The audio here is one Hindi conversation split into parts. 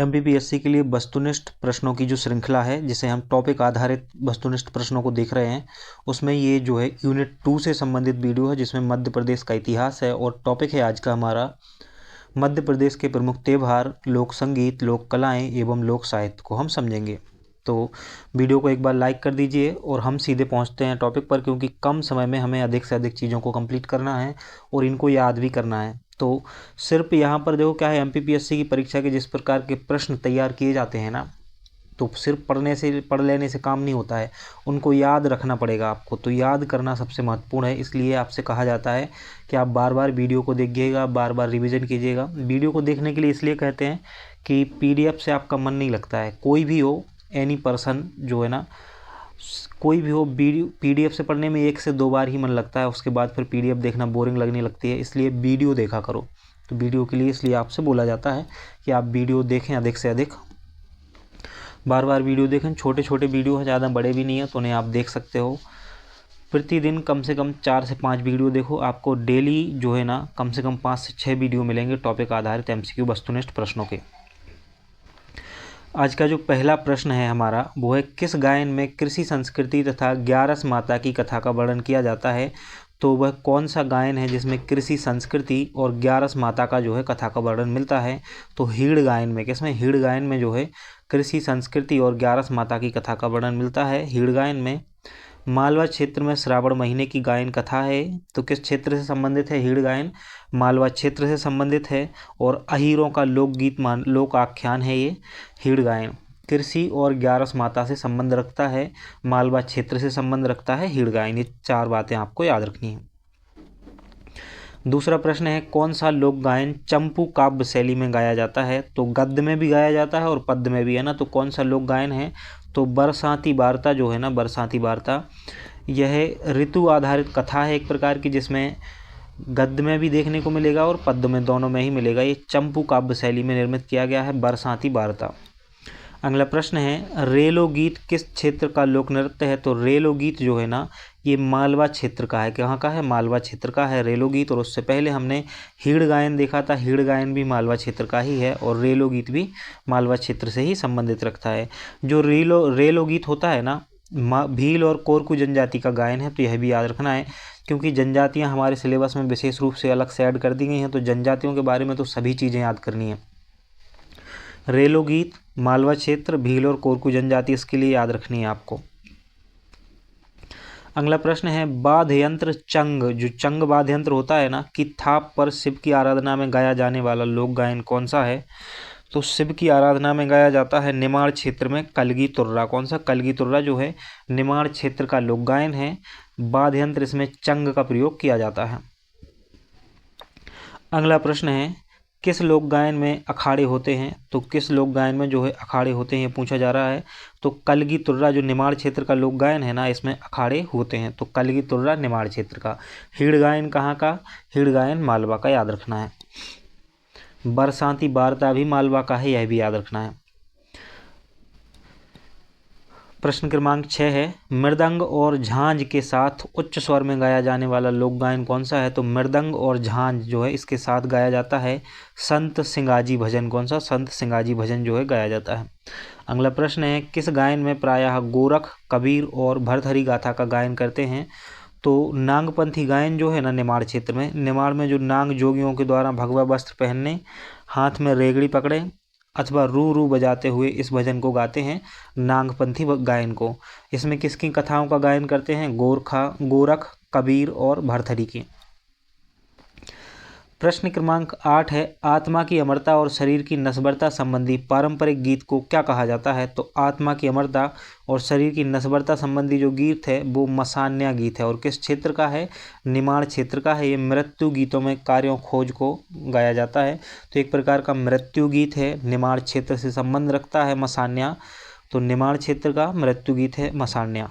एमपीपीएससी के लिए वस्तुनिष्ठ प्रश्नों की जो श्रृंखला है, जिसे हम टॉपिक आधारित वस्तुनिष्ठ प्रश्नों को देख रहे हैं, उसमें ये जो है यूनिट 2 से संबंधित वीडियो है, जिसमें मध्य प्रदेश का इतिहास है। और टॉपिक है आज का हमारा मध्य प्रदेश के प्रमुख त्योहार, लोक संगीत, लोक कलाएँ एवं लोक साहित्य को हम समझेंगे। तो वीडियो को एक बार लाइक कर दीजिए और हम सीधे पहुंचते हैं टॉपिक पर, क्योंकि कम समय में हमें अधिक से अधिक चीज़ों को कंप्लीट करना है और इनको याद भी करना है। तो सिर्फ यहाँ पर देखो क्या है, एमपीपीएससी की परीक्षा के जिस प्रकार के प्रश्न तैयार किए जाते हैं ना, तो सिर्फ पढ़ लेने से काम नहीं होता है, उनको याद रखना पड़ेगा आपको। तो याद करना सबसे महत्वपूर्ण है, इसलिए आपसे कहा जाता है कि आप बार बार वीडियो को देखिएगा, बार बार रिवीजन कीजिएगा। वीडियो को देखने के लिए इसलिए कहते हैं कि पीडीएफ से आपका मन नहीं लगता है। कोई भी हो, एनी पर्सन जो है ना, कोई भी हो, पीडीएफ से पढ़ने में 1 से 2 बार ही मन लगता है, उसके बाद फिर पीडीएफ देखना बोरिंग लगने लगती है। इसलिए वीडियो देखा करो। तो वीडियो के लिए इसलिए आपसे बोला जाता है कि आप वीडियो देखें, अधिक से अधिक बार बार वीडियो देखें। छोटे छोटे वीडियो हैं, ज़्यादा बड़े भी नहीं है, तो उन्हें आप देख सकते हो। प्रतिदिन कम से कम 4 से 5 वीडियो देखो। आपको डेली जो है ना कम से कम 5 से 6 वीडियो मिलेंगे टॉपिक आधारित एमसीक्यू वस्तुनिष्ठ प्रश्नों के। आज का जो पहला प्रश्न है हमारा, वो है किस गायन में कृषि संस्कृति तथा ग्यारस माता की कथा का वर्णन किया जाता है। तो वह कौन सा गायन है जिसमें कृषि संस्कृति और ग्यारस माता का जो है कथा का वर्णन मिलता है। तो हीड़ गायन में, किसमें, हीड़ गायन में जो है कृषि संस्कृति और ग्यारस माता की कथा का वर्णन मिलता है हीड़ गायन में। मालवा क्षेत्र में श्रावण महीने की गायन कथा है। तो किस क्षेत्र से संबंधित है हीड़ गायन? मालवा क्षेत्र से संबंधित है। और अहीरों का लोकगीत लोक आख्यान है ये हीड़ गायन। कृषि और ग्यारस माता से संबंध रखता है, मालवा क्षेत्र से संबंध रखता है हीड़ गायन। ये 4 बातें आपको याद रखनी है। दूसरा प्रश्न है कौन सा लोक गायन चंपू काव्य शैली में गाया जाता है। तो गद्य में भी गाया जाता है और पद्य में भी, है ना। तो कौन सा लोक गायन है? तो बरसाती वार्ता जो है ना, बरसाती वार्ता, यह ऋतु आधारित कथा है एक प्रकार की, जिसमें गद्य में भी देखने को मिलेगा और पद्य में, दोनों में ही मिलेगा। ये चंपू काव्य शैली में निर्मित किया गया है बरसाती वार्ता। अगला प्रश्न है रेलो गीत किस क्षेत्र का लोक नृत्य है। तो रेलो गीत जो है ना, ये मालवा क्षेत्र का है। कहाँ का है? मालवा क्षेत्र का है रेलो गीत। और उससे पहले हमने हीड़ गायन देखा था, हीड़ गायन भी मालवा क्षेत्र का ही है और रेलो गीत भी मालवा क्षेत्र से ही संबंधित रखता है। जो रेलो गीत होता है ना, भील और कोरकू जनजाति का गायन है। तो यह भी याद रखना है, क्योंकि जनजातियाँ हमारे सिलेबस में विशेष रूप से अलग से ऐड कर दी गई हैं। तो जनजातियों के बारे में तो सभी चीज़ें याद करनी है। रेलो गीत, मालवा क्षेत्र, भील और कोरकू जनजाति, इसके लिए याद रखनी है आपको। अगला प्रश्न है वाद्य यंत्र चंग, जो चंग वाद्य यंत्र होता है ना, कि थाप पर शिव की आराधना में गाया जाने वाला लोक गायन कौन सा है। तो शिव की आराधना में गाया जाता है निमाड़ क्षेत्र में कलगी तुर्रा। कौन सा? कलगी तुर्रा जो है निमाड़ क्षेत्र का लोक गायन है। वाद्य यंत्र इसमें चंग का प्रयोग किया जाता है। अगला प्रश्न है किस लोक गायन में अखाड़े होते हैं। तो किस लोक गायन में जो है अखाड़े होते हैं, ये पूछा जा रहा है। तो कलगी तुर्रा जो निमाड़ क्षेत्र का लोक गायन है ना, इसमें अखाड़े होते हैं। तो कलगी तुर्रा निमाड़ क्षेत्र का। हीड़ गायन कहाँ का? हीड़ गायन मालवा का, याद रखना है। बरसाती वार्ता भी मालवा का है, यह भी याद रखना है। प्रश्न क्रमांक 6 है मृदंग और झांझ के साथ उच्च स्वर में गाया जाने वाला लोक गायन कौन सा है। तो मृदंग और झांझ जो है इसके साथ गाया जाता है संत सिंगाजी भजन। कौन सा? संत सिंगाजी भजन जो है गाया जाता है। अगला प्रश्न है किस गायन में प्रायः गोरख, कबीर और भरथरी गाथा का गायन करते हैं। तो नागपंथी गायन जो है ना, निमाड़ क्षेत्र में, निमाड़ में जो नाग जोगियों के द्वारा भगवा वस्त्र पहनने, हाथ में रेगड़ी पकड़े अथवा रू रू बजाते हुए इस भजन को गाते हैं, नागपंथी गायन को। इसमें किसकी कथाओं का गायन करते हैं? गोरख, कबीर और भरथरी की। प्रश्न क्रमांक 8 है आत्मा की अमरता और शरीर की नस्बरता संबंधी पारंपरिक गीत को क्या कहा जाता है। तो आत्मा की अमरता और शरीर की नस्बरता संबंधी जो गीत है वो मसान्या गीत है। और किस क्षेत्र का है? निमाड़ क्षेत्र का है। ये मृत्यु गीतों में कार्यों खोज को गाया जाता है। तो एक प्रकार का मृत्यु गीत है, निमाड़ क्षेत्र से संबंध रखता है मसान्या। तो निमाड़ क्षेत्र का मृत्यु गीत है मसान्या।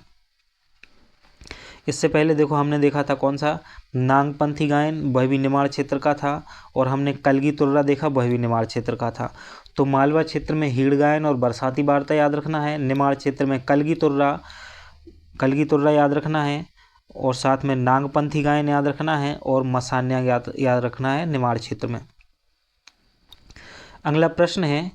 इससे पहले देखो हमने देखा था कौन सा? नागपंथी गायन, वह भी निमाड़ क्षेत्र का था। और हमने कलगी तुर्रा देखा, वह भी निमाड़ क्षेत्र का था। तो मालवा क्षेत्र में हीड़ गायन और बरसाती वार्ता याद रखना है। निमाड़ क्षेत्र में कलगी तुर्रा याद रखना है। और साथ में नागपंथी गायन याद रखना है और मसान्या याद रखना है निमाड़ क्षेत्र में। अगला प्रश्न है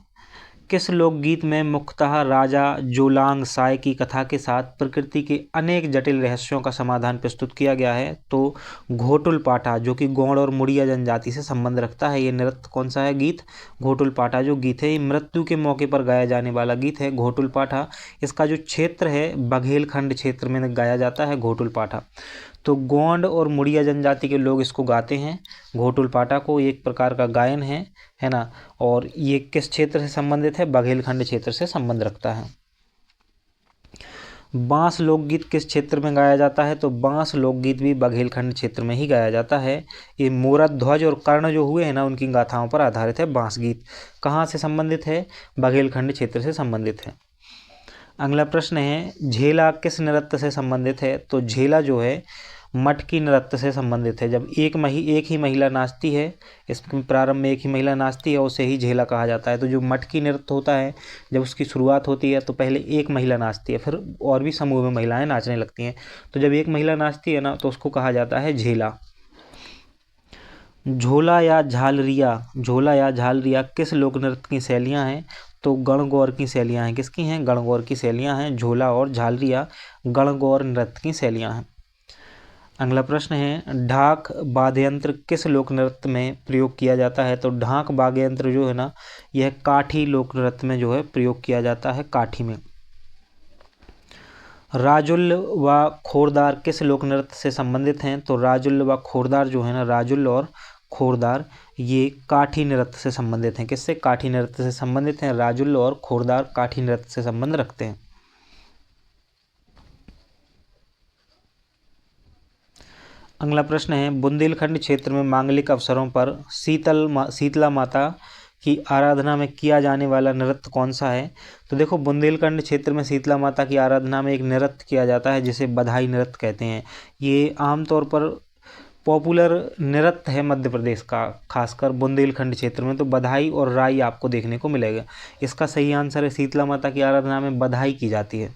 किस लोकगीत में मुख्यतः राजा जोलांग साय की कथा के साथ प्रकृति के अनेक जटिल रहस्यों का समाधान प्रस्तुत किया गया है? तो घोटुल पाठा, जो कि गौड़ और मुड़िया जनजाति से संबंध रखता है। ये नृत्य कौन सा है? गीत घोटुल पाठा जो गीत है, ये मृत्यु के मौके पर गाया जाने वाला गीत है घोटुल पाठा। इसका जो क्षेत्र है बघेलखंड क्षेत्र में गाया जाता है घोटुल पाठा। तो गोंड और मुड़िया जनजाति के लोग इसको गाते हैं घोटुल पाठा को। एक प्रकार का गायन है ना। और ये किस क्षेत्र से संबंधित है? बघेलखंड क्षेत्र से संबंध रखता है। बांस लोकगीत किस क्षेत्र में गाया जाता है? तो बांस लोकगीत भी बघेलखंड क्षेत्र में ही गाया जाता है। ये मोरत ध्वज और कर्ण जो हुए हैं ना, उनकी गाथाओं पर आधारित है बांस गीत। कहाँ से संबंधित है? बघेलखंड क्षेत्र से संबंधित है। अगला प्रश्न है, झेला किस नृत्य से संबंधित है? तो झेला जो है मटकी नृत्य से संबंधित है। जब एक ही महिला नाचती है, इसके प्रारंभ में एक ही महिला नाचती है, उसे ही झेला कहा जाता है। तो जो मटकी नृत्य होता है, जब उसकी शुरुआत होती है तो पहले एक महिला नाचती है, फिर और भी समूह में महिलाएं नाचने लगती हैं। तो जब एक महिला नाचती है ना, तो उसको कहा जाता है झेला। झोला या झालरिया किस लोक नृत्य की शैलियाँ हैं? तो गणगौर की शैलियाँ हैं। किसकी हैं? गणगौर की शैलियाँ हैं। झोला और झालरिया गणगौर नृत्य की शैलियाँ हैं। अगला प्रश्न है, ढाक वाद्ययंत्र किस लोक नृत्य में प्रयोग किया जाता है? तो ढाक वाद्ययंत्र जो है ना, यह काठी लोक नृत्य में जो है प्रयोग किया जाता है, काठी में। राजुल व खोरदार किस लोक नृत्य से संबंधित हैं? तो राजुल व खोरदार जो है ना, राजुल और खोरदार ये काठी नृत्य से संबंधित हैं। किससे? काठी नृत्य से संबंधित हैं। राजुल और खोरदार काठी नृत्य से संबंध रखते हैं। अगला प्रश्न है, बुंदेलखंड क्षेत्र में मांगलिक अवसरों पर शीतला माता की आराधना में किया जाने वाला नृत्य कौन सा है? तो देखो, बुंदेलखंड क्षेत्र में शीतला माता की आराधना में एक नृत्य किया जाता है जिसे बधाई नृत्य कहते हैं। ये आमतौर पर पॉपुलर नृत्य है मध्य प्रदेश का, खासकर बुंदेलखंड क्षेत्र में। तो बधाई और राई आपको देखने को मिलेगा। इसका सही आंसर है, शीतला माता की आराधना में बधाई की जाती है।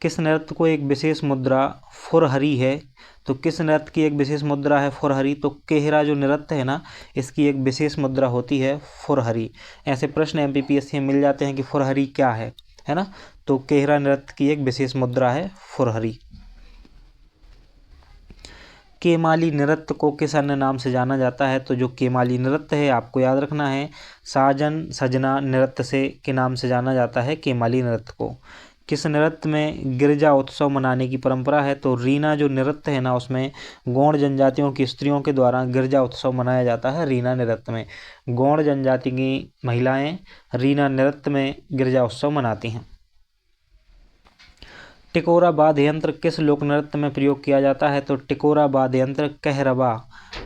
किस नृत्य को एक विशेष मुद्रा फुरहरी है? तो किस नृत्य की एक विशेष मुद्रा है फुरहरी? तो केहरा जो नृत्य है ना, इसकी एक विशेष मुद्रा होती है फुरहरी। ऐसे प्रश्न MPPSC में मिल जाते हैं कि फुरहरी क्या है ना। तो केहरा नृत्य की एक विशेष मुद्रा है फुरहरी। केमाली नृत्य को किस अन्य नाम से जाना जाता है? तो जो केमाली नृत्य है, आपको याद रखना है, साजन सजना नृत्य से के नाम से जाना जाता है केमाली नृत्य को। किस नृत्य में गिरजा उत्सव मनाने की परंपरा है? तो रीना जो नृत्य है ना, उसमें गौड़ जनजातियों की स्त्रियों के द्वारा गिरजा उत्सव मनाया जाता है। रीना नृत्य में गौड़ जनजाति की महिलाएं रीना नृत्य में गिरजा उत्सव मनाती हैं। टिकोरा वाद्य यंत्र किस लोक नृत्य में प्रयोग किया जाता है? तो टिकोरा वाद्य यंत्र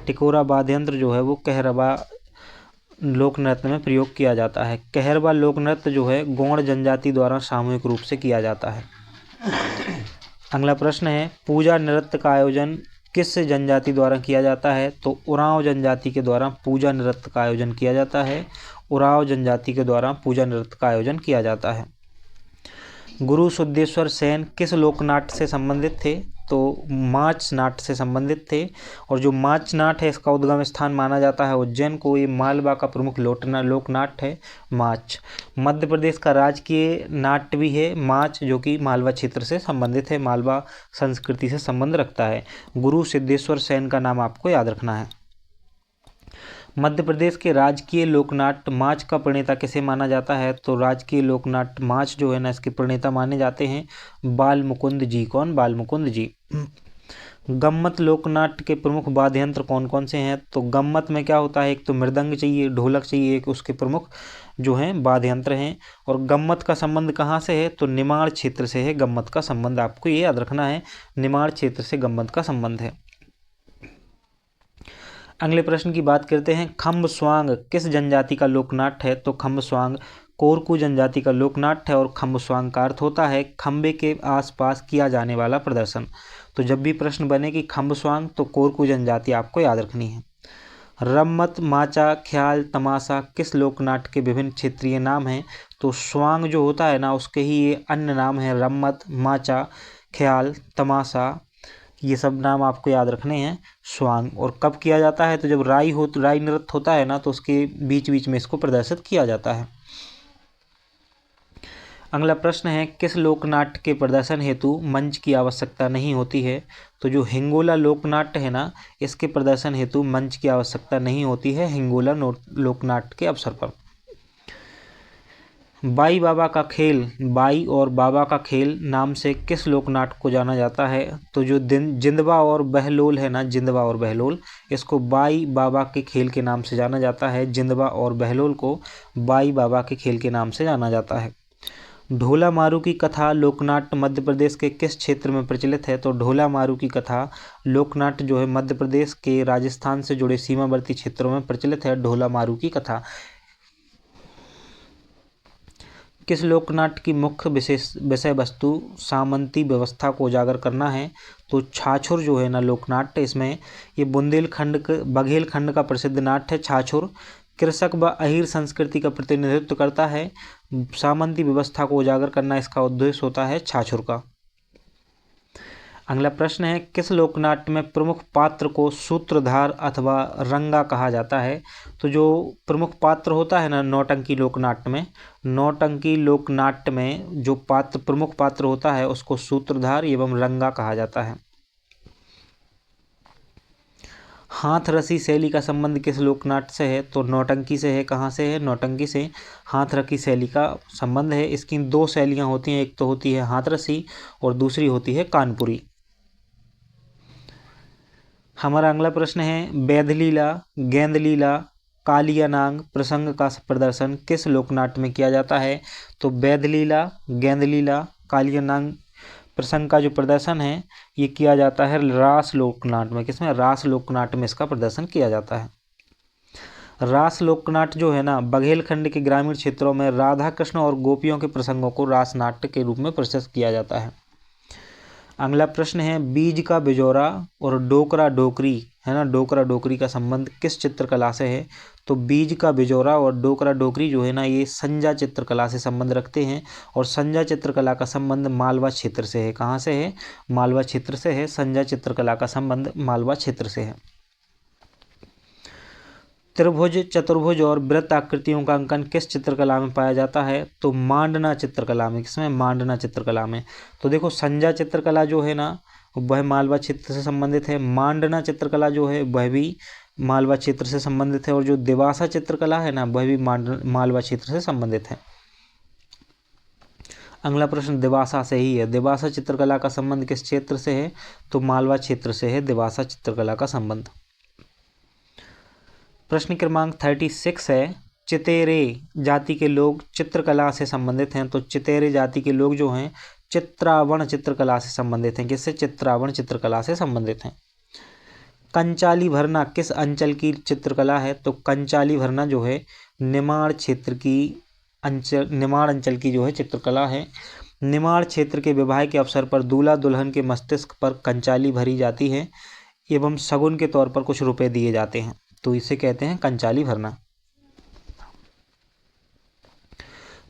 टिकोरा वाद्य यंत्र जो है वो कहरबा लोक नृत्य में प्रयोग किया जाता है। कहरबा लोक नृत्य जो है गौड़ जनजाति द्वारा सामूहिक रूप से किया जाता है। अगला प्रश्न है, पूजा नृत्य का आयोजन किस जनजाति द्वारा किया जाता है? तो उरांव जनजाति के द्वारा पूजा नृत्य का आयोजन किया जाता है। उरांव जनजाति के द्वारा पूजा नृत्य का आयोजन किया जाता है। गुरु सिद्धेश्वर सेन किस लोकनाट्य से संबंधित थे? तो माच नाट्य से संबंधित थे। और जो माच नाट्य है, इसका उद्गम स्थान माना जाता है उज्जैन को। ये मालवा का प्रमुख लोकनाट्य है माच। मध्य प्रदेश का राजकीय नाट्य भी है माच, जो कि मालवा क्षेत्र से संबंधित है, मालवा संस्कृति से संबंध रखता है। गुरु सिद्धेश्वर सेन का नाम आपको याद रखना है। मध्य प्रदेश के राजकीय लोकनाट्य माच का प्रणेता किसे माना जाता है? तो राजकीय लोकनाट्य माच जो है ना, इसके प्रणेता माने जाते हैं बाल मुकुंद जी। कौन? बाल मुकुंद जी। गम्मत लोकनाट्य के प्रमुख वाद्य यंत्र कौन कौन से हैं? तो गम्मत में क्या होता है, एक तो मृदंग चाहिए, ढोलक चाहिए, एक उसके प्रमुख जो हैं वाद्य यंत्र हैं। और गम्मत का संबंध कहाँ से है? तो निमाड़ क्षेत्र से है गम्मत का संबंध। आपको ये याद रखना है, निमाड़ क्षेत्र से गम्मत का संबंध है। अगले प्रश्न की बात करते हैं, खम्ब स्वांग किस जनजाति का लोकनाट्य है? तो खम्ब स्वांग कोरकू जनजाति का लोकनाट्य है। और खम्ब स्वांग का अर्थ होता है खम्बे के आसपास किया जाने वाला प्रदर्शन। तो जब भी प्रश्न बने कि खम्ब स्वांग, तो कोरकू जनजाति आपको याद रखनी है। रम्मत, माचा, ख्याल, तमाशा किस लोकनाट्य के विभिन्न क्षेत्रीय नाम हैं? तो स्वांग जो होता है ना, उसके ही ये अन्य नाम है रम्मत, माचा, ख्याल, तमाशा। ये सब नाम आपको याद रखने हैं स्वांग। और कब किया जाता है? तो जब राई नृत्य होता है ना, तो उसके बीच बीच में इसको प्रदर्शित किया जाता है। अगला प्रश्न है, किस लोकनाट्य के प्रदर्शन हेतु मंच की आवश्यकता नहीं होती है? तो जो हिंगोला लोकनाट्य है ना, इसके प्रदर्शन हेतु मंच की आवश्यकता नहीं होती है हिंगोला लोकनाट्य के अवसर पर। बाई बाबा का खेल, बाई और बाबा का खेल नाम से किस लोकनाट्य को जाना जाता है? तो जो जिंदवा और बहलोल है ना, जिंदवा और बहलोल, इसको बाई बाबा के खेल के नाम से जाना जाता है। जिंदवा और बहलोल को बाई बाबा के खेल के नाम से जाना जाता है। ढोला मारू की कथा लोकनाट्य मध्य प्रदेश के किस क्षेत्र में प्रचलित है? तो ढोला मारू की कथा लोकनाट्य जो है मध्य प्रदेश के राजस्थान से जुड़े सीमावर्ती क्षेत्रों में प्रचलित है ढोला मारू की कथा। किस लोकनाट्य की मुख्य विषय वस्तु सामंती व्यवस्था को उजागर करना है? तो छाछुर जो है ना लोकनाट्य, इसमें ये बघेलखंड का प्रसिद्ध नाट्य है। छाछुर कृषक व अहीर संस्कृति का प्रतिनिधित्व करता है। सामंती व्यवस्था को उजागर करना इसका उद्देश्य होता है छाछुर का। अगला प्रश्न है, किस लोकनाट्य में प्रमुख पात्र को सूत्रधार अथवा रंगा कहा जाता है? तो जो प्रमुख पात्र होता है ना नौटंकी लोकनाट्य में जो प्रमुख पात्र होता है उसको सूत्रधार एवं रंगा कहा जाता है। हाथ रसी शैली का संबंध किस लोकनाट्य से है? तो नौटंकी से है। कहाँ से है? नौटंकी से हाथ रसी शैली का संबंध है। इसकी दो शैलियाँ होती हैं, एक तो होती है हाथ रसी और दूसरी होती है कानपुरी। हमारा अगला प्रश्न है, बैधलीला, गेंदलीला, कालिया नांग प्रसंग का प्रदर्शन किस लोकनाट्य में किया जाता है? तो बैधलीला, गेंदलीला, कालिया नांग प्रसंग का जो प्रदर्शन है ये किया जाता है रास लोकनाट्य में। किसमें? रास लोकनाट्य में इसका प्रदर्शन किया जाता है। रास लोकनाट्य जो है ना बघेलखंड के ग्रामीण क्षेत्रों में राधा कृष्ण और गोपियों के प्रसंगों को रास नाट्य के रूप में प्रस्तुत किया जाता है। अगला प्रश्न है, बीज का बिजौरा और डोकरा डोकरी है ना, डोकरा डोकरी का संबंध किस चित्रकला से है? तो बीज का बिजौरा और डोकरा डोकरी जो है ना ये संजा चित्रकला से संबंध रखते हैं और संजा चित्रकला का संबंध मालवा क्षेत्र से है। कहाँ से है? मालवा क्षेत्र से है। संजा चित्रकला का संबंध मालवा क्षेत्र से है। त्रिभुज, चतुर्भुज और वृत्त आकृतियों का अंकन किस चित्रकला में पाया जाता है? तो मांडना चित्रकला में। किसमें? मांडना चित्रकला में। तो देखो संजा चित्रकला जो है ना वह मालवा क्षेत्र से संबंधित है। मांडना चित्रकला जो है वह भी मालवा क्षेत्र से संबंधित है और जो देवासा चित्रकला है ना वह भी मालवा क्षेत्र से संबंधित है। अगला प्रश्न देवासा से ही है। देवासा चित्रकला का संबंध किस क्षेत्र से है? तो मालवा क्षेत्र से है देवासा चित्रकला का संबंध। प्रश्न क्रमांक 36 है, चितेरे जाति के लोग चित्रकला से संबंधित हैं। तो चितेरे जाति के लोग जो हैं चित्रावण चित्रकला से संबंधित हैं। किससे? चित्रावण चित्रकला से संबंधित हैं। कंचाली भरना किस अंचल की चित्रकला है? तो कंचाली भरना जो है निमाड़ अंचल की जो है चित्रकला है। निमाड़ क्षेत्र के विवाह के अवसर पर दूल्हा दुल्हन के मस्तिष्क पर कंचाली भरी जाती है एवं शगुन के तौर पर कुछ रुपए दिए जाते हैं, तो इसे कहते हैं कंचाली भरना।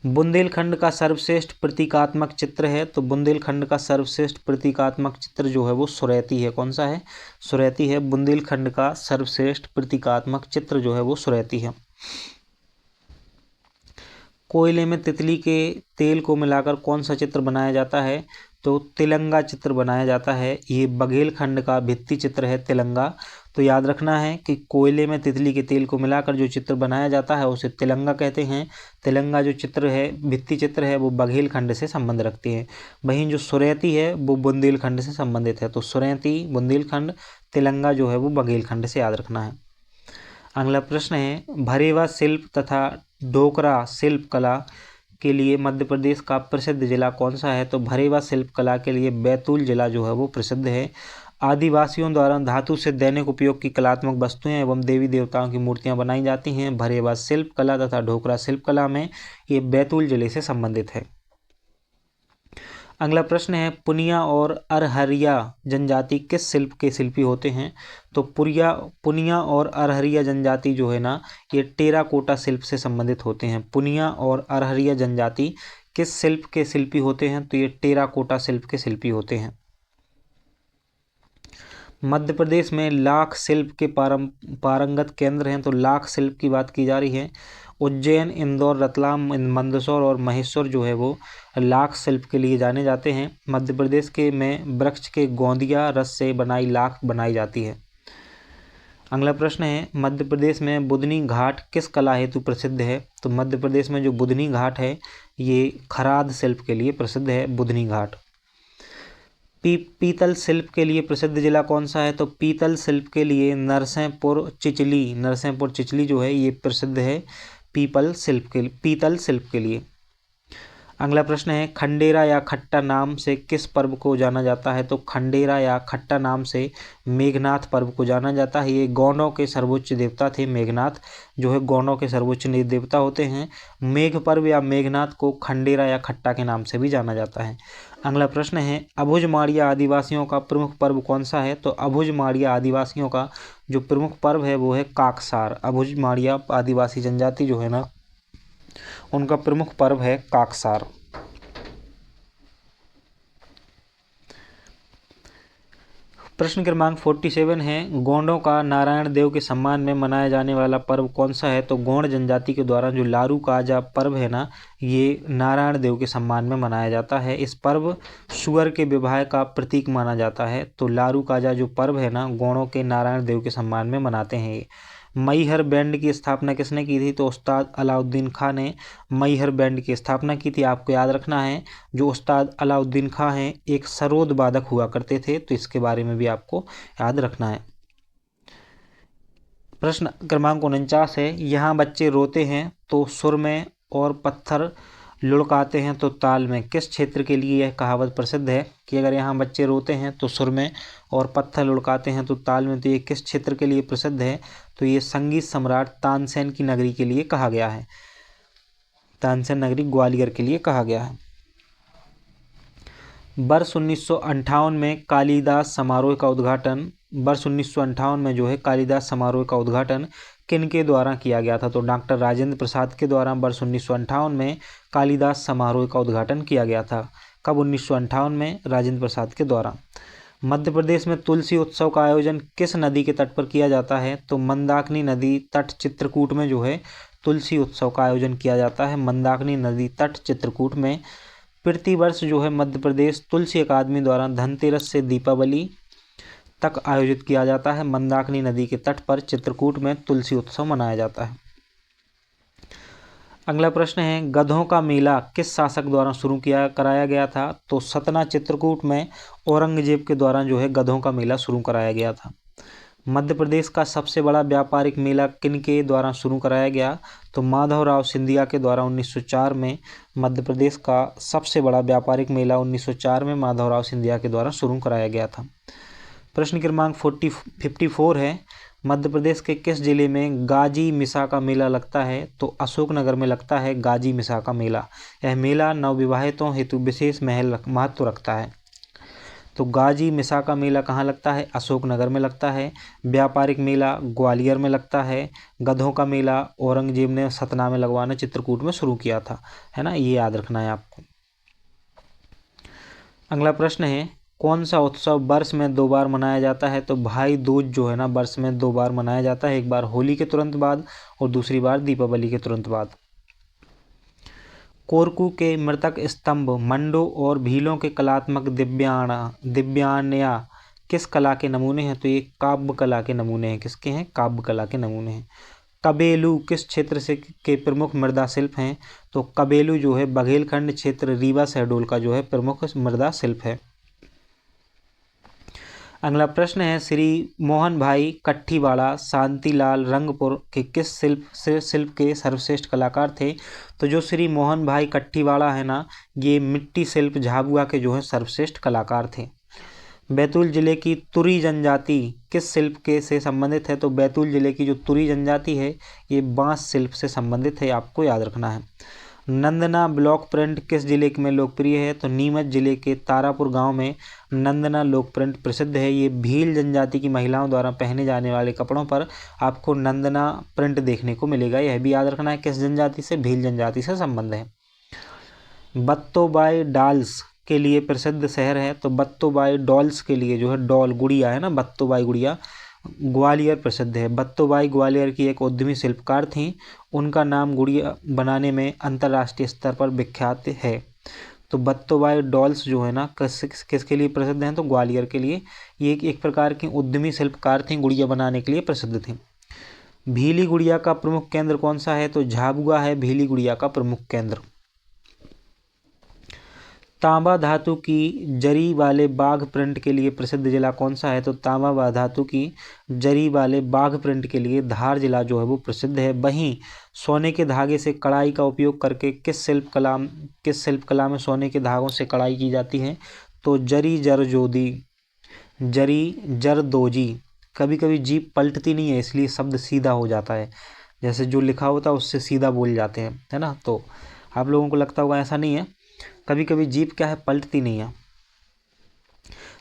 बुंदेलखंड का सर्वश्रेष्ठ प्रतीकात्मक चित्र है। तो बुंदेलखंड का सर्वश्रेष्ठ प्रतीकात्मक चित्र जो है वो सुरैती है। कौन सा है? सुरैती है। बुंदेलखंड का सर्वश्रेष्ठ प्रतीकात्मक चित्र जो है वो सुरैती है। कोयले में तितली के तेल को मिलाकर कौन सा चित्र बनाया जाता है? तो तिलंगा चित्र बनाया जाता है। ये बघेलखंड का भित्ति चित्र है तिलंगा। तो याद रखना है कि कोयले में तितली के तेल को मिलाकर जो चित्र बनाया जाता है उसे तिलंगा कहते हैं। तिलंगा जो चित्र है भित्ति चित्र है वो बघेलखंड से संबंध रखते हैं। वहीं जो सुरैती है वो बुंदेलखंड से संबंधित है। तो सुरैती बुंदेलखंड, तिलंगा जो है वो बघेलखंड से याद रखना है। अगला प्रश्न है, भरेवा शिल्प तथा डोकरा शिल्प कला के लिए मध्य प्रदेश का प्रसिद्ध जिला कौन सा है? तो भरेवा शिल्प कला के लिए बैतूल जिला जो है वो प्रसिद्ध है। आदिवासियों द्वारा धातु से दैनिक उपयोग की कलात्मक वस्तुएं एवं देवी देवताओं की मूर्तियां बनाई जाती हैं। भरेवा शिल्प कला तथा ढोकरा शिल्प कला में ये बैतूल जिले से संबंधित है। अगला प्रश्न है, पुनिया और अरहरिया जनजाति किस शिल्प के शिल्पी होते हैं? तो पुनिया और अरहरिया जनजाति जो है ना ये टेराकोटा शिल्प से संबंधित होते हैं। पुनिया और अरहरिया जनजाति किस शिल्प के शिल्पी होते हैं? तो ये टेराकोटा शिल्प के शिल्पी होते हैं। मध्य प्रदेश में लाख शिल्प के पारंगत केंद्र हैं। तो लाख शिल्प की बात की जा रही है उज्जैन, इंदौर, रतलाम, मंदसौर और महेश्वर जो है वो लाख शिल्प के लिए जाने जाते हैं। मध्य प्रदेश के में वृक्ष के गोंदिया रस से बनाई लाख बनाई जाती है। अगला प्रश्न है, मध्य प्रदेश में बुधनी घाट किस कला हेतु प्रसिद्ध है? तो मध्य प्रदेश में जो बुधनी घाट है ये खराद शिल्प के लिए प्रसिद्ध है, बुधनी घाट। पीतल शिल्प के लिए प्रसिद्ध जिला कौन सा है? तो पीतल शिल्प के लिए नरसिंहपुर चिचली जो है ये प्रसिद्ध है पीतल शिल्प के लिए। अगला प्रश्न है, खंडेरा या खट्टा नाम से किस पर्व को जाना जाता है? तो खंडेरा या खट्टा नाम से मेघनाथ पर्व को जाना जाता है। ये गौड़ों के सर्वोच्च देवता थे। मेघनाथ जो है गौड़ों के सर्वोच्च देवता होते हैं। मेघ पर्व या मेघनाथ को खंडेरा या खट्टा के नाम से भी जाना जाता है। अगला प्रश्न है, अभुज माड़िया आदिवासियों का प्रमुख पर्व कौन सा है? तो अभुज माड़िया आदिवासियों का जो प्रमुख पर्व है वो है काकसार। अभुज माड़िया आदिवासी जनजाति जो है ना उनका प्रमुख पर्व है काकसार। प्रश्न क्रमांक 47 है, गोंडों का नारायण देव के सम्मान में मनाया जाने वाला पर्व कौन सा है? तो गोंड जनजाति के द्वारा जो लारू काजा पर्व है ना ये नारायण देव के सम्मान में मनाया जाता है। इस पर्व सुअर के विवाह का प्रतीक माना जाता है। तो लारू काजा जो पर्व है ना गोंडों के नारायण देव के सम्मान में मनाते हैं ये। मैहर बैंड की स्थापना किसने की थी? तो उस्ताद अलाउद्दीन खां ने मैहर बैंड की स्थापना की थी। आपको याद रखना है जो उस्ताद अलाउद्दीन खां हैं एक सरोद वादक हुआ करते थे, तो इसके बारे में भी आपको याद रखना है। प्रश्न क्रमांक 49 है, यहाँ बच्चे रोते हैं तो सुर में और पत्थर लुढ़काते हैं तो ताल में, किस क्षेत्र के लिए यह कहावत प्रसिद्ध है? कि अगर यहाँ बच्चे रोते हैं तो सुर में और पत्थर लुढ़काते हैं तो ताल में, तो ये किस क्षेत्र के लिए प्रसिद्ध है? तो ये संगीत सम्राट तानसेन की नगरी के लिए कहा गया है। तानसेन नगरी ग्वालियर के लिए कहा गया है। वर्ष 1958 में कालिदास समारोह का उद्घाटन वर्ष 1958 में जो है कालिदास समारोह का उद्घाटन किनके द्वारा किया गया था? तो डॉक्टर राजेंद्र प्रसाद के द्वारा वर्ष 1958 में कालिदास समारोह का उद्घाटन किया गया था। कब? 1958 में राजेंद्र प्रसाद के द्वारा। मध्य प्रदेश में तुलसी उत्सव का आयोजन किस नदी के तट पर किया जाता है? तो मंदाकिनी नदी तट चित्रकूट में जो है तुलसी उत्सव का आयोजन किया जाता है। मंदाकिनी नदी तट चित्रकूट में। प्रतिवर्ष जो है मध्य प्रदेश तुलसी अकादमी द्वारा धनतेरस से दीपावली तक आयोजित किया जाता है। मंदाकिनी नदी के तट पर चित्रकूट में तुलसी उत्सव मनाया जाता है। अगला प्रश्न है, गधों का मेला किस शासक द्वारा शुरू कराया गया था? तो सतना चित्रकूट में औरंगजेब के द्वारा जो है गधों का मेला शुरू कराया गया था। मध्य प्रदेश का सबसे बड़ा व्यापारिक मेला किनके द्वारा शुरू कराया गया? तो माधवराव सिंधिया के द्वारा 1904 में मध्य प्रदेश का सबसे बड़ा व्यापारिक मेला 1904 में माधवराव सिंधिया के द्वारा शुरू कराया गया था। प्रश्न क्रमांक 54 है, मध्य प्रदेश के किस जिले में गाजी मिसा का मेला लगता है? तो अशोकनगर में लगता है गाजी मिसा का मेला। यह मेला नवविवाहितों हेतु विशेष महत्व रखता है। तो गाजी मिसा का मेला कहाँ लगता है? अशोकनगर में लगता है। व्यापारिक मेला ग्वालियर में लगता है। गधों का मेला औरंगजेब ने सतना में लगवाना चित्रकूट में शुरू किया था, है ना, ये याद रखना है आपको। अगला प्रश्न है, कौन सा उत्सव वर्ष में 2 बार मनाया जाता है? तो भाई दूज जो है ना वर्ष में 2 बार मनाया जाता है, एक बार होली के तुरंत बाद और दूसरी बार दीपावली के तुरंत बाद। कोरकू के मृतक स्तंभ मंडो और भीलों के कलात्मक दिव्यान्या किस कला के नमूने हैं? तो ये काव्य कला के नमूने हैं। किसके हैं? काव्य कला के नमूने हैं। कबेलू किस क्षेत्र से के प्रमुख मृदा शिल्प हैं? तो कबेलू जो है बघेलखंड क्षेत्र रीवा शहडोल का जो है प्रमुख मृदा शिल्प है। अगला प्रश्न है, श्री मोहन भाई कट्ठीवाड़ा शांतिलाल रंगपुर के किस शिल्प के सर्वश्रेष्ठ कलाकार थे? तो जो श्री मोहन भाई कट्ठीवाड़ा है ना ये मिट्टी शिल्प झाबुआ के जो है सर्वश्रेष्ठ कलाकार थे। बैतूल जिले की तुरी जनजाति किस शिल्प के से संबंधित है? तो बैतूल जिले की जो तुरी जनजाति है ये बांस शिल्प से संबंधित है, आपको याद रखना है। नंदना ब्लॉक प्रिंट किस जिले में लोकप्रिय है? तो नीमच जिले के तारापुर गांव में नंदना लोक प्रिंट प्रसिद्ध है। ये भील जनजाति की महिलाओं द्वारा पहने जाने वाले कपड़ों पर आपको नंदना प्रिंट देखने को मिलेगा, यह भी याद रखना है। किस जनजाति से? भील जनजाति से संबंध है। बत्तोबाई डॉल्स के लिए प्रसिद्ध शहर है? तो बत्तोबाई डॉल्स के लिए जो है डॉल गुड़िया है ना बत्तोबाई गुड़िया ग्वालियर प्रसिद्ध है। बत्तोबाई ग्वालियर की एक उद्यमी शिल्पकार थीं। उनका नाम गुड़िया बनाने में अंतर्राष्ट्रीय स्तर पर विख्यात है। तो बत्तोबाई डॉल्स जो है ना किसके लिए प्रसिद्ध हैं? तो ग्वालियर के लिए। ये एक प्रकार की उद्यमी शिल्पकार थीं, गुड़िया बनाने के लिए प्रसिद्ध थीं। भीली गुड़िया का प्रमुख केंद्र कौन सा है? तो झाबुआ है भीली गुड़िया का प्रमुख केंद्र। तांबा धातु की जरी वाले बाघ प्रिंट के लिए प्रसिद्ध जिला कौन सा है? तो तांबा धातु की जरी वाले बाघ प्रिंट के लिए धार जिला जो है वो प्रसिद्ध है। वहीं सोने के धागे से कढ़ाई का उपयोग करके किस शिल्पकला में सोने के धागों से कढ़ाई की जाती है? तो जरी जरदोजी। कभी कभी जीभ पलटती नहीं है, इसलिए शब्द सीधा हो जाता है। जैसे जो लिखा होता है उससे सीधा बोल जाते हैं, है ना। तो आप लोगों को लगता होगा ऐसा नहीं है, कभी कभी जीभ क्या है, पलटती नहीं है।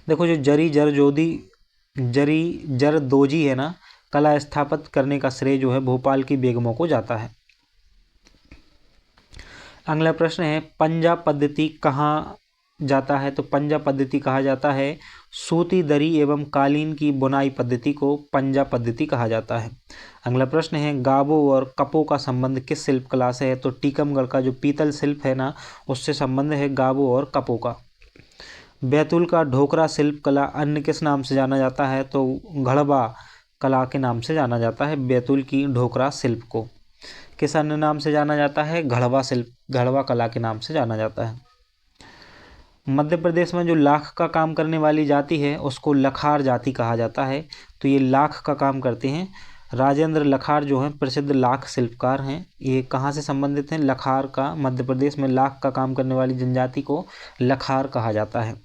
देखो जो जरी जरदोजी है ना, कला स्थापित करने का श्रेय जो है भोपाल की बेगमों को जाता है। अगला प्रश्न है पंजा पद्धति कहाँ जाता है? तो पंजा पद्धति कहा जाता है सूती दरी एवं कालीन की बुनाई पद्धति को पंजा पद्धति कहा जाता है। अगला प्रश्न है गाबो और कपो का संबंध किस शिल्प कला से है? तो टीकमगढ़ का जो पीतल शिल्प है ना, उससे संबंध है गाबो और कपो का। बैतूल का ढोकरा शिल्प कला अन्य किस नाम से जाना जाता है? तो घड़वा कला के नाम से जाना जाता है। बैतूल की ढोकरा शिल्प को किस अन्य नाम से जाना जाता है? घड़वा कला के नाम से जाना जाता है। मध्य प्रदेश में जो लाख का काम करने वाली जाति है उसको लखार जाति कहा जाता है। तो ये लाख का काम करते हैं। राजेंद्र लखार जो हैं प्रसिद्ध लाख शिल्पकार हैं। ये कहाँ से संबंधित हैं? लखार का। मध्य प्रदेश में लाख का काम करने वाली जनजाति को लखार कहा जाता है।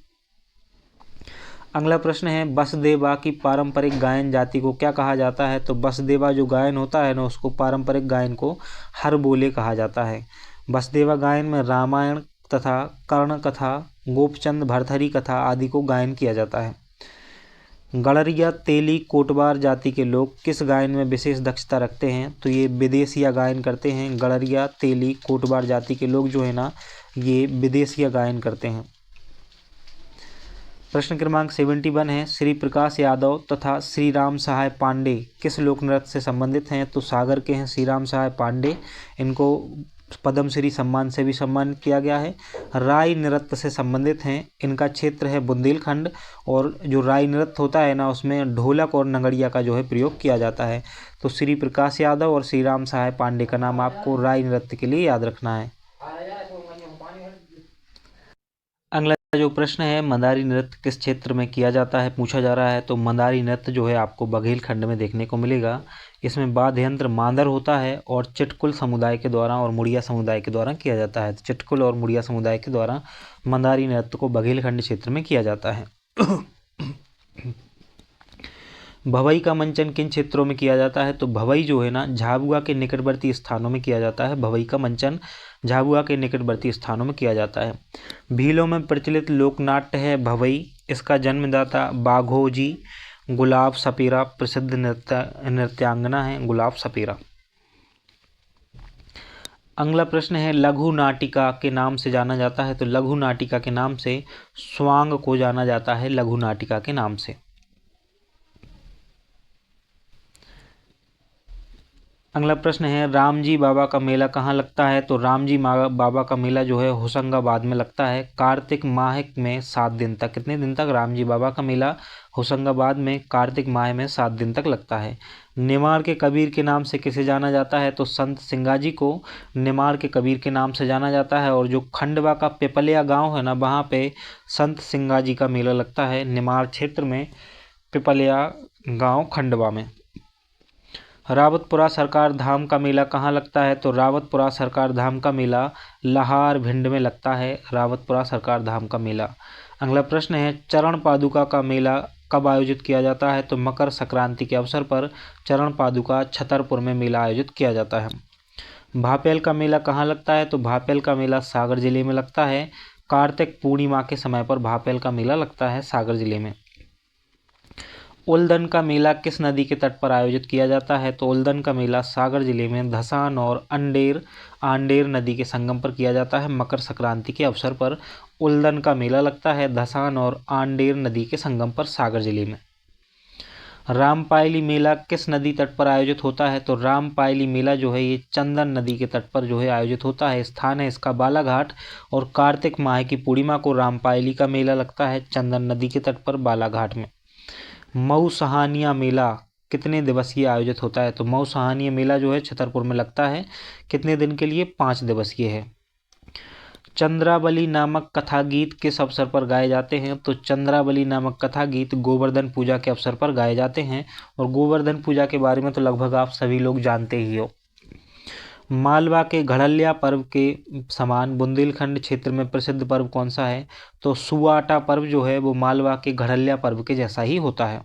अगला प्रश्न है बसदेवा की पारंपरिक गायन जाति को क्या कहा जाता है? तो बसदेवा जो गायन होता है ना, उसको पारंपरिक गायन को हर बोले कहा जाता है। बसदेवा गायन में रामायण तथा कर्ण कथा, गोपचंद भरथरी कथा आदि को गायन किया जाता है। गड़रिया तेली कोटवार जाति के लोग किस गायन में विशेष दक्षता रखते हैं? तो ये विदेशिया गायन करते हैं। गड़रिया तेली कोटवार जाति के लोग जो है ना, ये विदेशिया गायन करते हैं। प्रश्न क्रमांक 71 है श्री प्रकाश यादव तथा श्री राम सहाय पांडे किस लोक नृत्य से संबंधित हैं? तो सागर के हैं श्री राम सहाय पांडे। इनको पद्मश्री सम्मान से भी सम्मानित किया गया है। राई नृत्य से संबंधित हैं। इनका क्षेत्र है बुंदेलखंड। और जो राई नृत्य होता है ना, उसमें ढोलक और नगड़िया का जो है प्रयोग किया जाता है। तो श्री प्रकाश यादव और श्री राम सहाय पांडे का नाम आपको राई नृत्य के लिए याद रखना है। अगला जो प्रश्न है मंदारी नृत्य किस क्षेत्र में किया जाता है पूछा जा रहा है। तो मंदारी नृत्य जो है आपको बघेलखंड में देखने को मिलेगा। इसमें वाद्य यंत्र मांदर होता है और चिटकुल समुदाय के द्वारा और मुड़िया समुदाय के द्वारा किया जाता है। चिटकुल और मुड़िया समुदाय के द्वारा मंदारी नृत्य को बघेलखंड क्षेत्र में किया जाता है। भवई का मंचन किन क्षेत्रों में किया जाता है? तो भवई जो है ना, झाबुआ के निकटवर्ती स्थानों में किया जाता है। भवई का मंचन झाबुआ के निकटवर्ती स्थानों में किया जाता है। भीलों में प्रचलित लोकनाट्य है भवई। इसका जन्मदाता बाघोजी गुलाब सपेरा प्रसिद्ध नृत्यांगना है गुलाब सपेरा। अगला प्रश्न है लघु नाटिका के नाम से जाना जाता है। तो लघु नाटिका के नाम से स्वांग को जाना जाता है। लघु नाटिका के नाम से। अगला प्रश्न है रामजी बाबा का मेला कहाँ लगता है? तो रामजी बाबा का मेला जो है होशंगाबाद में लगता है। कार्तिक माह में 7 दिन तक। कितने दिन तक? रामजी बाबा का मेला होशंगाबाद में कार्तिक माह में 7 दिन तक लगता है। निमाड़ के कबीर के नाम से किसे जाना जाता है? तो संत सिंगाजी को निमाड़ के कबीर के नाम से जाना जाता है। और जो खंडवा का पिपलिया गाँव है ना, वहाँ पे संत सिंगाजी का मेला लगता है। निमाड़ क्षेत्र में पिपलिया गाँव खंडवा में। रावतपुरा सरकार धाम का मेला कहाँ लगता है? तो रावतपुरा सरकार धाम का मेला लाहार भिंड में लगता है। रावतपुरा सरकार धाम का मेला। अगला प्रश्न है चरण पादुका का मेला कब आयोजित किया जाता है? तो मकर संक्रांति के अवसर पर चरण पादुका छतरपुर में मेला आयोजित किया जाता है। भापेल का मेला कहाँ लगता है? तो भापेल का मेला सागर जिले में लगता है। कार्तिक पूर्णिमा के समय पर भापेल का मेला लगता है सागर जिले में। उल्दन का मेला किस नदी के तट पर आयोजित किया जाता है? तो उल्दन का मेला सागर जिले में धसान और आंडेर नदी के संगम पर किया जाता है। मकर संक्रांति के अवसर पर उल्दन का मेला लगता है धसान और आंडेर नदी के संगम पर सागर जिले में। रामपायली मेला किस नदी तट पर आयोजित होता है? तो रामपायली मेला जो है ये चंदन नदी के तट पर जो है आयोजित होता है। स्थान है इसका बालाघाट और कार्तिक माह की पूर्णिमा को रामपायली का मेला लगता है चंदन नदी के तट पर बालाघाट में। मऊ सहानिया मेला कितने दिवसीय आयोजित होता है? तो मऊ सहानिया मेला जो है छतरपुर में लगता है। कितने दिन के लिए? 5 दिवसीय है। चंद्रावली नामक कथा गीत किस अवसर पर गाए जाते हैं? तो चंद्रावली नामक कथा गीत गोवर्धन पूजा के अवसर पर गाए जाते हैं। और गोवर्धन पूजा के बारे में तो लगभग आप सभी लोग जानते ही हो। मालवा के घड़ियाल पर्व के समान बुंदेलखंड क्षेत्र में प्रसिद्ध पर्व कौन सा है? तो सुआटा पर्व जो है वो मालवा के घड़ियाल पर्व के जैसा ही होता है।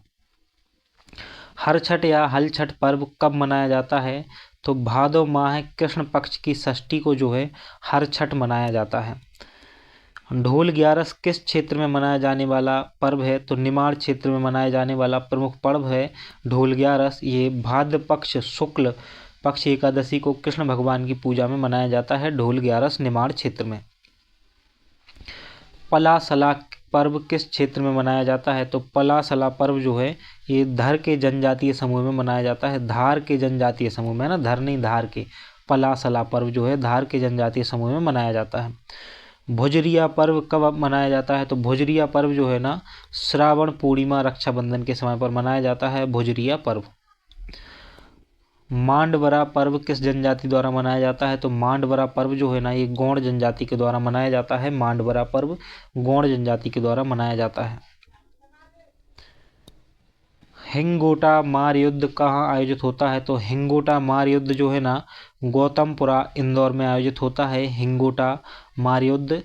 हर छठ या हल छठ पर्व कब मनाया जाता है? तो भादो माह कृष्ण पक्ष की षष्ठी को जो है हर छठ मनाया जाता है। ढोल ग्यारस किस क्षेत्र में मनाया जाने वाला पर्व है? तो निमाड़ क्षेत्र में मनाया जाने वाला प्रमुख पर्व है ढोल ग्यारस। ये भाद्र पक्ष शुक्ल पक्ष एकादशी को कृष्ण भगवान की पूजा में मनाया जाता है ढोल ग्यारस निमाड़ क्षेत्र में। पलासला पर्व किस क्षेत्र में मनाया जाता है? तो पलासला पर्व जो है ये धर के जनजातीय समूह में मनाया जाता है। धार के जनजातीय समूह में, ना धर नहीं, धार के। पलासला पर्व जो है धार के जनजातीय समूह में मनाया जाता है। भुजरिया पर्व कब मनाया जाता है? तो भुजरिया पर्व जो है ना श्रावण पूर्णिमा रक्षाबंधन के समय पर मनाया जाता है भुजरिया पर्व। मांडवरा पर्व किस जनजाति द्वारा मनाया जाता है? तो मांडवरा पर्व जो है ना ये गौड़ जनजाति के द्वारा मनाया जाता है। मांडवरा पर्व गौड़ जनजाति के द्वारा मनाया जाता है। हिंगोटा मार युद्ध कहाँ आयोजित होता है? तो हिंगोटा मार युद्ध जो है ना गौतमपुरा इंदौर में आयोजित होता है हिंगोटा मार युद्ध।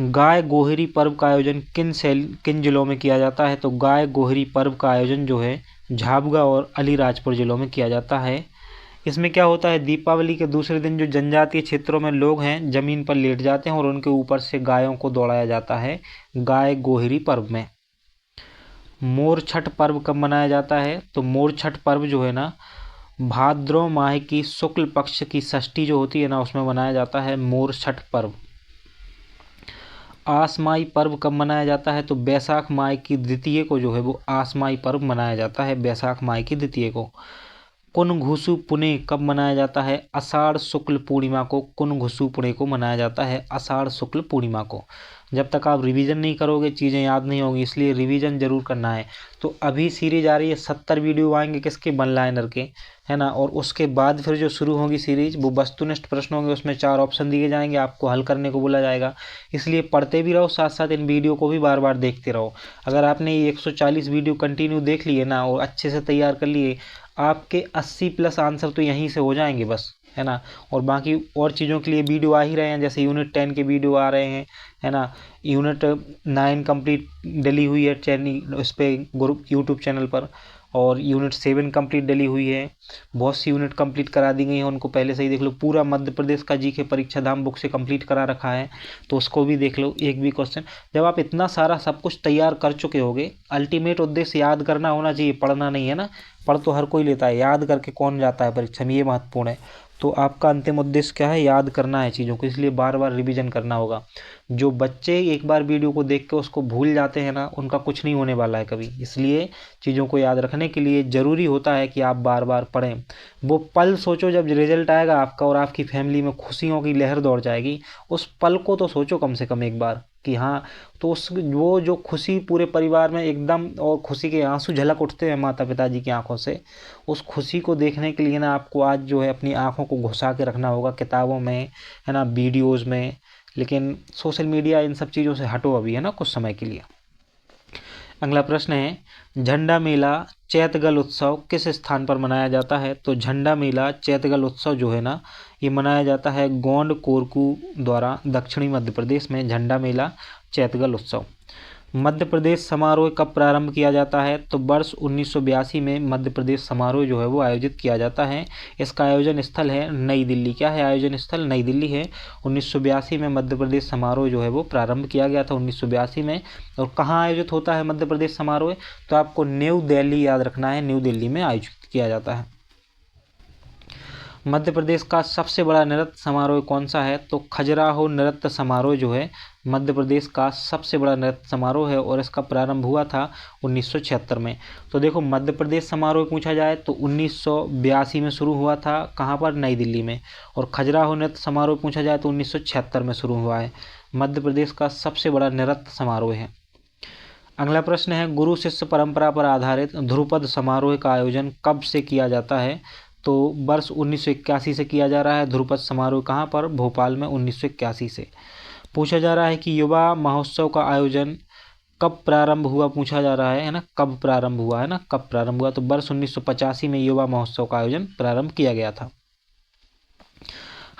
गाय गोहरी पर्व का आयोजन किन जिलों में किया जाता है? तो गाय गोहरी पर्व का आयोजन जो है झाबुआ और अलीराजपुर जिलों में किया जाता है। इसमें क्या होता है, दीपावली के दूसरे दिन जो जनजातीय क्षेत्रों में लोग हैं जमीन पर लेट जाते हैं और उनके ऊपर से गायों को दौड़ाया जाता है गाय गोहरी पर्व में। मोर छठ पर्व कब मनाया जाता है? तो मोर छठ पर्व जो है ना भाद्रव माह की शुक्ल पक्ष की षष्ठी जो होती है ना उसमें मनाया जाता है मोर छठ पर्व। आसमाई पर्व कब मनाया जाता है? तो बैसाख माह की द्वितीय को जो है वो आसमाई पर्व मनाया जाता है बैसाख माह की द्वितीय को। कुनघुसु पुणे कब मनाया जाता है? आषाढ़ शुक्ल पूर्णिमा को कुनघुसु पुणे को मनाया जाता है आषाढ़ शुक्ल पूर्णिमा को। जब तक आप रिवीजन नहीं करोगे चीज़ें याद नहीं होंगी, इसलिए रिवीजन जरूर करना है। तो अभी सीरीज आ रही है 70 वीडियो आएंगे किसके, वन लाइनर के, है ना। और उसके बाद फिर जो शुरू होगी सीरीज वो वस्तुनिष्ठ प्रश्न होंगे, उसमें 4 ऑप्शन दिए जाएंगे, आपको हल करने को बोला जाएगा। इसलिए पढ़ते भी रहो, साथ साथ इन वीडियो को भी बार बार देखते रहो। अगर आपने ये 140 वीडियो कंटिन्यू देख लिए ना और अच्छे से तैयार कर लिए, आपके 80+ आंसर तो यहीं से हो जाएंगे बस, है ना। और बाकी और चीज़ों के लिए वीडियो आ ही रहे हैं, जैसे यूनिट 10 के वीडियो आ रहे हैं, है ना। यूनिट 9 कंप्लीट डली हुई है चैनल उस पर ग्रुप यूट्यूब चैनल पर, और यूनिट 7 कंप्लीट डली हुई है। बहुत सी यूनिट कंप्लीट करा दी गई हैं, उनको पहले से ही देख लो। पूरा मध्य प्रदेश का जीके परीक्षा धाम बुक से कंप्लीट करा रखा है, तो उसको भी देख लो, एक भी क्वेश्चन। जब आप इतना सारा सब कुछ तैयार कर चुके होगे, अल्टीमेट उद्देश्य याद करना होना चाहिए, पढ़ना नहीं है ना। पढ़ तो हर कोई लेता है, याद करके कौन जाता है परीक्षा में, ये महत्वपूर्ण है। तो आपका अंतिम उद्देश्य क्या है, याद करना है चीज़ों को, इसलिए बार बार रिवीजन करना होगा। जो बच्चे एक बार वीडियो को देख के उसको भूल जाते हैं ना, उनका कुछ नहीं होने वाला है कभी। इसलिए चीज़ों को याद रखने के लिए ज़रूरी होता है कि आप बार बार पढ़ें। वो पल सोचो जब रिजल्ट आएगा आपका और आपकी फैमिली में खुशियों की लहर दौड़ जाएगी, उस पल को तो सोचो कम से कम एक बार कि हाँ। तो उस वो जो खुशी पूरे परिवार में एकदम, और खुशी के आंसू झलक उठते हैं माता पिताजी की आंखों से, उस खुशी को देखने के लिए ना आपको आज जो है अपनी आंखों को घुसा के रखना होगा किताबों में, है ना, वीडियोज़ में। लेकिन सोशल मीडिया इन सब चीज़ों से हटो अभी, है ना, कुछ समय के लिए। अगला प्रश्न है, झंडा मेला चैतगल उत्सव किस स्थान पर मनाया जाता है? तो झंडा मेला चैतगल उत्सव जो है ना ये मनाया जाता है गोंड कोरकू द्वारा, दक्षिणी मध्य प्रदेश में झंडा मेला चैतगल उत्सव। मध्य प्रदेश समारोह कब प्रारंभ किया जाता है? तो वर्ष 1982 में मध्य प्रदेश समारोह जो है वो आयोजित किया जाता है। इसका आयोजन स्थल है नई दिल्ली। क्या है आयोजन स्थल? नई दिल्ली है। 1982 में मध्य प्रदेश समारोह जो है वो प्रारंभ किया गया था 1982 में। और कहाँ आयोजित होता है मध्य प्रदेश समारोह? तो आपको न्यू दिल्ली याद रखना है, न्यू दिल्ली में आयोजित किया जाता है। मध्य प्रदेश का सबसे बड़ा नृत्य समारोह कौन सा है? तो खजुराहो नृत्य समारोह जो है मध्य प्रदेश का सबसे बड़ा नृत्य समारोह है और इसका प्रारंभ हुआ था 1976 में। तो देखो, मध्य प्रदेश समारोह पूछा जाए तो 1982 में शुरू हुआ था, कहाँ पर? नई दिल्ली में। और खजुराहो नृत्य समारोह पूछा जाए तो 1976 में शुरू हुआ है। मध्य प्रदेश का सबसे बड़ा नृत्य समारोह है। अगला प्रश्न है, गुरु शिष्य परंपरा पर आधारित ध्रुपद समारोह का आयोजन कब से किया जाता है? तो वर्ष 1981 से किया जा रहा है ध्रुपद समारोह। कहाँ पर? भोपाल में 1981 से। पूछा जा रहा है कि युवा महोत्सव का आयोजन कब प्रारंभ हुआ, पूछा जा रहा है ना, कब प्रारंभ हुआ है ना, कब प्रारंभ हुआ? तो वर्ष 1985 में युवा महोत्सव का आयोजन प्रारंभ किया गया था।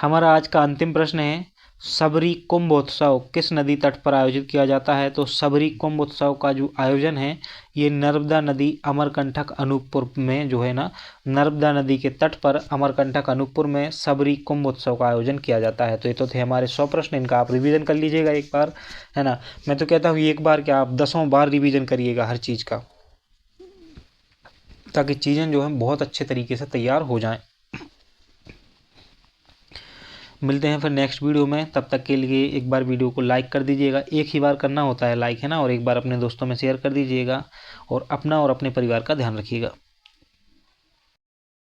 हमारा आज का अंतिम प्रश्न है, सबरी कुंभ उत्सव किस नदी तट पर आयोजित किया जाता है? तो सबरी कुंभ उत्सव का जो आयोजन है ये नर्मदा नदी अमरकंटक अनूपपुर में जो है ना, नर्मदा नदी के तट पर अमरकंटक अनूपपुर में सबरी कुंभ उत्सव का आयोजन किया जाता है। तो ये तो थे हमारे 100 प्रश्न, इनका आप रिवीजन कर लीजिएगा एक बार, है ना। मैं तो कहता हूँ एक बार क्या, आप 10 बार रिवीजन करिएगा हर चीज़ का, ताकि चीज़ें जो है बहुत अच्छे तरीके से तैयार हो जाएं। मिलते हैं फिर नेक्स्ट वीडियो में, तब तक के लिए एक बार वीडियो को लाइक कर दीजिएगा, एक ही बार करना होता है लाइक, है ना, और एक बार अपने दोस्तों में शेयर कर दीजिएगा और अपना और अपने परिवार का ध्यान रखिएगा।